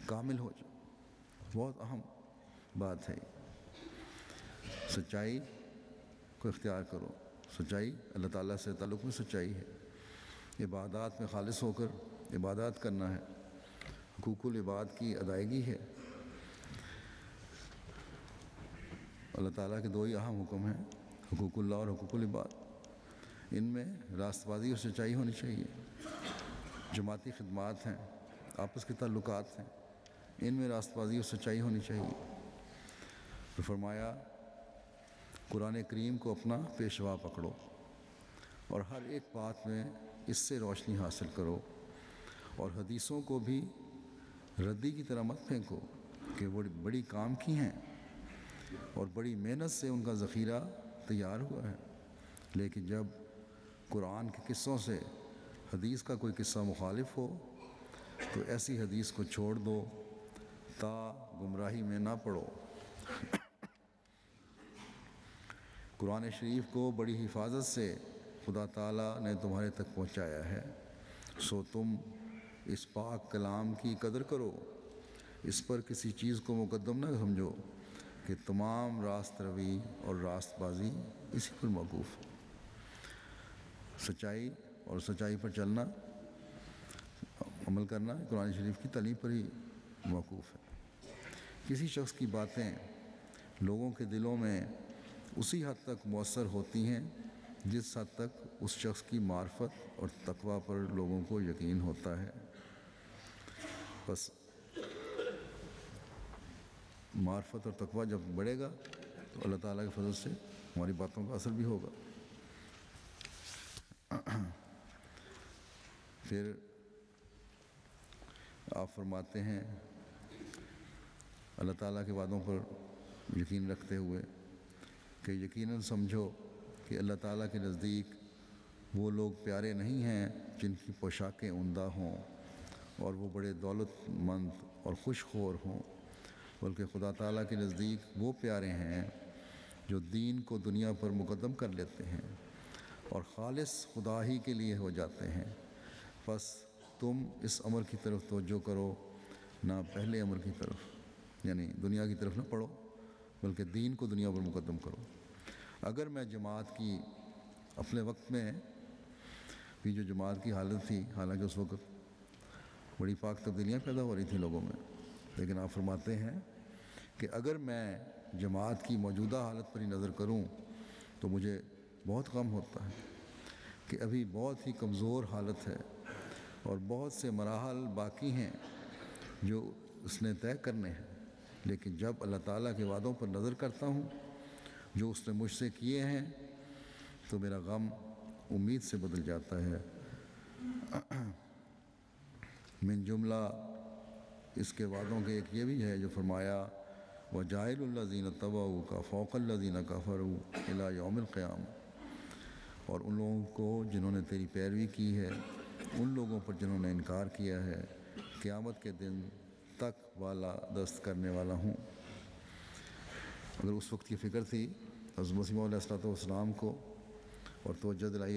کامل ہو جاؤ. بہت اہم بات ہے. سچائی کو اختیار کرو. سچائی اللہ تعالیٰ سے تعلق میں سچائی ہے. عبادات میں خالص ہو کر عبادات کرنا ہے. حقوق العباد کی ادائیگی ہے. اللہ تعالیٰ کے 2 ہی اہم حکم ہیں، حقوق اللہ اور حقوق العباد. ان میں راست بازی اور سچائی ہونی چاہیے. جماعتی خدمات ہیں، آپس کے تعلقات ہیں، ان میں راست بازی اور سچائی ہونی چاہیے. تو فرمایا قرآن کریم کو اپنا پیشوا پکڑو اور ہر ایک بات میں اس سے روشنی حاصل کرو، اور حدیثوں کو بھی ردی کی طرح مت پھینکو کہ وہ بڑی کام کی ہیں اور بڑی محنت سے ان کا ذخیرہ تیار ہوا ہے. لیکن جب قرآن کے قصوں سے حدیث کا کوئی قصہ مخالف ہو تو ایسی حدیث کو چھوڑ دو تا گمراہی میں نہ پڑو. قرآن شریف کو بڑی حفاظت سے خدا تعالیٰ نے تمہارے تک پہنچایا ہے، سو تم اس پاک کلام کی قدر کرو. اس پر کسی چیز کو مقدم نہ سمجھو کہ تمام راست روی اور راست بازی اسی پر موقوف ہے. سچائی اور سچائی پر چلنا، عمل کرنا قرآن شریف کی تعلیم پر ہی موقوف ہے. کسی شخص کی باتیں لوگوں کے دلوں میں اسی حد تک مؤثر ہوتی ہیں جس حد تک اس شخص کی معرفت اور تقویٰ پر لوگوں کو یقین ہوتا ہے. بس معرفت اور تقویٰ جب بڑھے گا تو اللہ تعالیٰ کے فضل سے ہماری باتوں کا اثر بھی ہوگا. پھر آپ فرماتے ہیں اللہ تعالیٰ کے وعدوں پر یقین رکھتے ہوئے کہ یقیناً سمجھو کہ اللہ تعالیٰ کے نزدیک وہ لوگ پیارے نہیں ہیں جن کی پوشاکیں عمدہ ہوں اور وہ بڑے دولت مند اور خوش خور ہوں، بلکہ خدا تعالیٰ کے نزدیک وہ پیارے ہیں جو دین کو دنیا پر مقدم کر لیتے ہیں اور خالص خدا ہی کے لیے ہو جاتے ہیں. بس تم اس امر کی طرف توجہ کرو، نہ پہلے امر کی طرف، یعنی دنیا کی طرف نہ پڑھو بلکہ دین کو دنیا پر مقدم کرو. اگر میں جماعت کی اپنے وقت میں بھی جو جماعت کی حالت تھی، حالانکہ اس وقت بڑی پاک تبدیلیاں پیدا ہو رہی تھیں لوگوں میں، لیکن آپ فرماتے ہیں کہ اگر میں جماعت کی موجودہ حالت پر ہی نظر کروں تو مجھے بہت غم ہوتا ہے کہ ابھی بہت ہی کمزور حالت ہے اور بہت سے مراحل باقی ہیں جو اس نے طے کرنے ہیں. لیکن جب اللہ تعالیٰ کے وعدوں پر نظر کرتا ہوں جو اس نے مجھ سے کیے ہیں تو میرا غم امید سے بدل جاتا ہے. من جملہ اس کے وعدوں کے ایک یہ بھی ہے جو فرمایا وَجَاعِلُ الَّذِينَ اتَّبَعُوكَ فَوْقَ الَّذِينَ كَفَرُوا إِلَىٰ يَوْمِ الْقِيَامَةِ، اور ان لوگوں کو جنہوں نے تیری پیروی کی ہے ان لوگوں پر جنہوں نے انکار کیا ہے قیامت کے دن تک بالا دست کرنے والا ہوں. اگر اس وقت کی فکر تھی حضرت مسیح موعود علیہ الصلوۃ والسلام کو اور توجہ دلائی